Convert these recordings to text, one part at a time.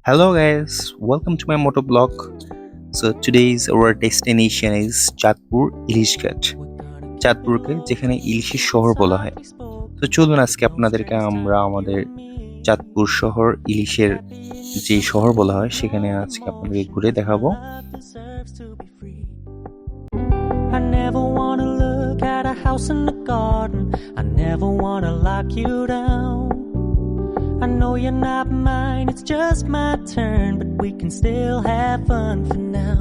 Hello guys, welcome to my motor blog. So today's our destination is Chandpur ইলিশঘাট। চাঁদপুরকে যেখানে ইলিশের শহর বলা হয়। তো চলুন আজকে আপনাদেরকে আমরা আমাদের চাঁদপুর শহর ইলিশের যে শহর বলা হয় সেখানে আজকে আপনাদেরকে ঘুরে দেখাবো। I never wanna look at a house in the garden. I never wanna lock you down. I know you're not mine, it's just my turn, but we can still have fun for now.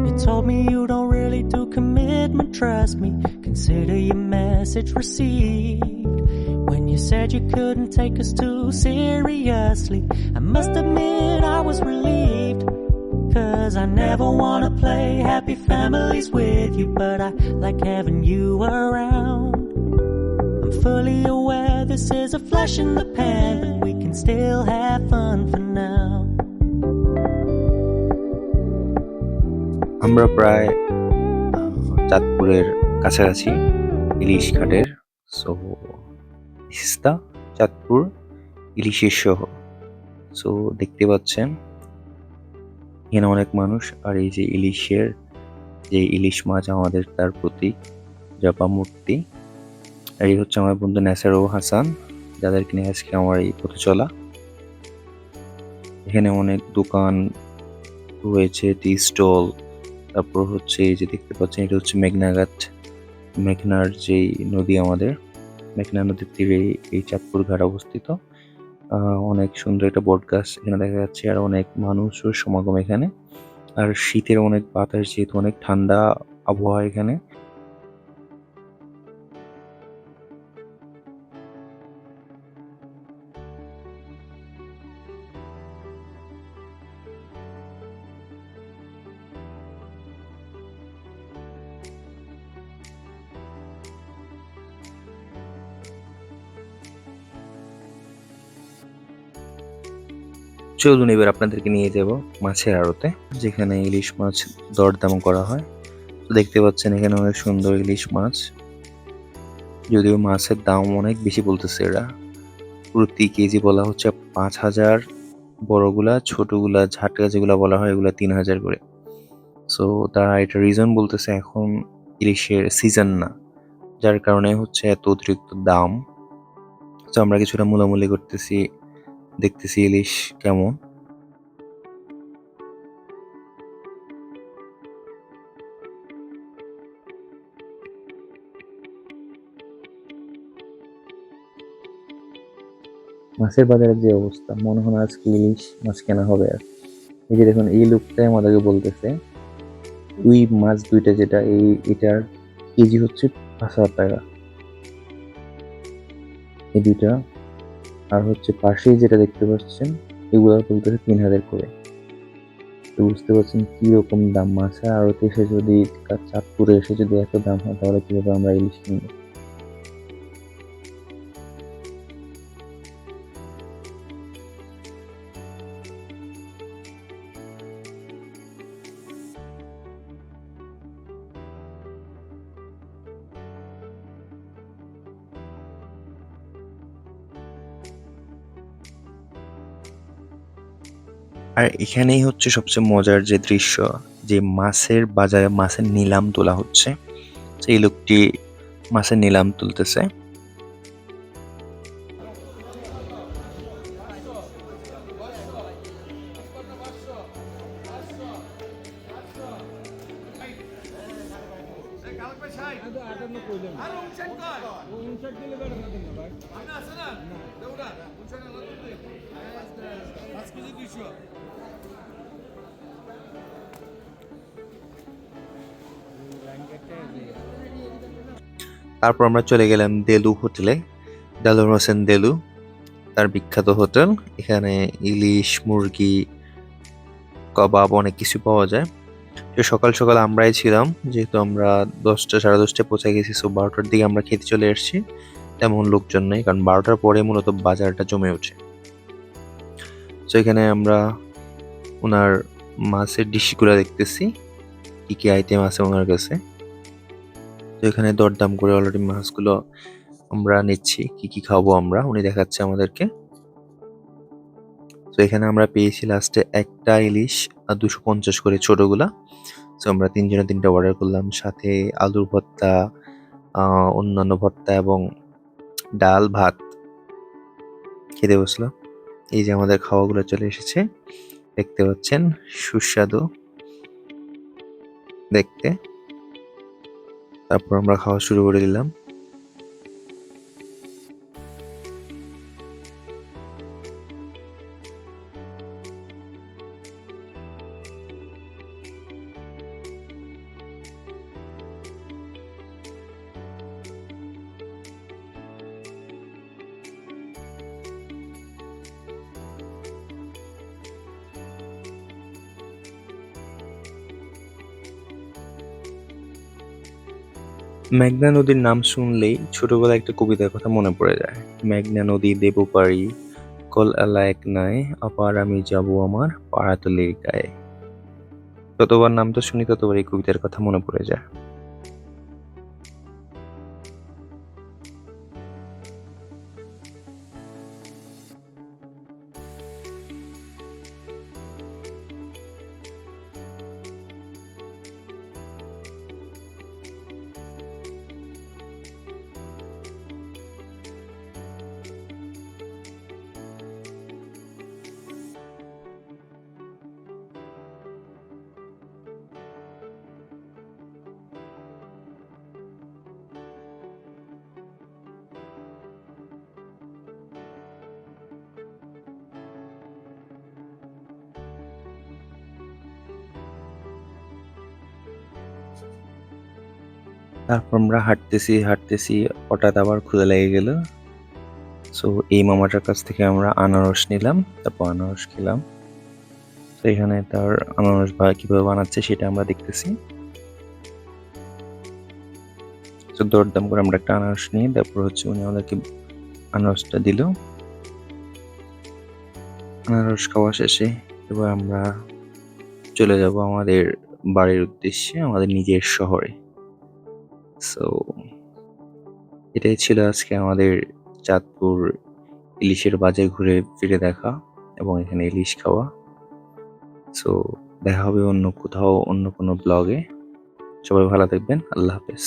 You told me you don't really do commitment, trust me. Consider your message received. When you said you couldn't take us too seriously, I must admit I was relieved. 'Cause I never wanna play happy families with you, but I like having you around. I'm fully aware this is a flash in the pan, but we can still have fun for now. আমরা প্রায় চাঁদপুরের কাছাকাছি ইলিশ ঘাটের। So this is the Chandpur ইলিশের শহর। So দেখতে পাচ্ছেন এখানে অনেক মানুষ, আর এই যে ইলিশ মাছ আমাদের তার প্রতীক জাপা মূর্তি। আর এই হচ্ছে আমার বন্ধু নেসার ও হাসান, যাদেরকে নিয়ে আজকে আমার এই পথে চলা। এখানে অনেক দোকান রয়েছে, টি স্টল। তারপর হচ্ছে এই যে দেখতে পাচ্ছেন, এটা হচ্ছে মেঘনার যে নদী, আমাদের মেঘনা নদীর তীরে এই চাঁদপুর ঘাট অবস্থিত। অনেক সুন্দর একটা বট গাছ এখানে দেখা যাচ্ছে, আর অনেক মানুষের সমাগম এখানে। আর শীতের অনেক বাতাস, যেহেতু অনেক ঠান্ডা আবহাওয়া এখানে। চলুন এবার আপনাদেরকে নিয়ে যাব মাছের আড়তে, যেখানে ইলিশ মাছ দরদাম করা হয়। তো দেখতে পাচ্ছেন এখানে অনেক সুন্দর ইলিশ মাছ, যদিও মাছের দাম অনেক বেশি বলতেছে এরা। প্রতি কেজি বলা হচ্ছে 5,000, বড়গুলা, ছোটগুলা ঝাটকা যেগুলা বলা হয় এগুলা 3,000 করে। সো তারা এটা রিজন বলতেছে এখন ইলিশের সিজন না, যার কারণে হচ্ছে এত অতিরিক্ত দাম। তো আমরা কিছুটা মূলামূলি করতেছি, দেখতেছি ইলিশ কেমন। মাছের বাজারের যে অবস্থা, মনে হয় আজকে ইলিশ মাছ কেনা হবে। আর এই যে দেখুন, এই লোকটাই আমাদেরকে বলতেছে ওই মাছ দুইটা, যেটা এটার কেজি হচ্ছে 5,000 টাকা, এই দুইটা। আর হচ্ছে পাশেই যেটা দেখতে পাচ্ছেন, এগুলো বলতেছে 3,000 করে। তো বুঝতে পারছেন কি রকম দাম। মাছের আড়তে এসে যদি, চাঁদপুরে এসে যদি এত দাম হয়, তাহলে কিভাবে আমরা ইলিশ কিনবো? আর এখানেই হচ্ছে সবচেয়ে মজার যে দৃশ্য, যে মাছের বাজারে মাছের নিলাম তোলা হচ্ছে। সেই লোকটি মাছের নিলাম তুলতেছে। তারপর আমরা চলে গেলাম দেলু হোটেলে, দেলোয়ার হোসেন দেলু, তার বিখ্যাত হোটেল। এখানে ইলিশ, মুরগি, কাবাব অনেক কিছু পাওয়া যায়। তো সকাল সকাল আমরাই ছিলাম, যেহেতু আমরা 10টা, 10:30টায় পৌঁছে গেছি। সো 12টার দিকে আমরা খেতে চলে এসেছি। তেমন লোকজন নেই, কারণ 12টার পরে মূলত বাজারটা জমে ওঠে। তো এখানে আমরা ওনার মাছের ডিশগুলো দেখতেছি, কি কি আইটেম আছে ওনার কাছে। তো এখানে দরদাম করে অলরেডি মাছগুলো আমরা নিচ্ছি, কি কি খাবো আমরা, উনি দেখাচ্ছে আমাদেরকে। তো এখানে আমরা পেয়েছি লাস্টে একটা ইলিশ আর 250 করে ছোটগুলা। তো আমরা তিনজনে তিনটা অর্ডার করলাম, সাথে আলুর ভর্তা, অন্যান্য ভর্তা এবং ডাল ভাত খেতে বসলাম। এই যে আমাদের খাওয়াগুলো চলে এসেছে, দেখতে পাচ্ছেন, সুস্বাদু দেখতে। তারপর আমরা খাওয়া শুরু করে দিলাম। মেঘনা নদীর নাম শুনলেই ছোটবেলায় একটা কবিতার কথা মনে পড়ে যায়। মেঘনা নদী দেব পাড়ি, কল এলা এক নাই, আবার আমি যাব আমার পাড়াতলির গায়ে। যতবার নামটা শুনি ততবার এই কবিতার কথা মনে পড়ে যায়। তারপর আমরা হাঁটতেছি হাঁটতেছি, হঠাৎ আবার ক্ষুধা লেগে গেল। সো এই মামাটার কাছ থেকে আমরা আনারস নিলাম, তারপর আনারস খেলাম। তো এখানে তার আনারস কিভাবে বানাচ্ছে সেটা আমরা দেখতেছি। তো দরদাম করে আমরা একটা আনারস নিই, তারপর হচ্ছে উনি আমাদেরকে আনারসটা দিল। আনারস খাওয়া শেষে এবার আমরা চলে যাব আমাদের বাড়ির উদ্দেশ্যে, আমাদের নিজের শহরে। সো এটাই ছিল আজকে আমাদের চাঁদপুর ইলিশের বাজার ঘুরে ফিরে দেখা এবং এখানে ইলিশ খাওয়া। সো দেখা হবে অন্য কোথাও, অন্য কোনো ব্লগে। সবাই ভালো থাকবেন। আল্লাহ হাফেজ।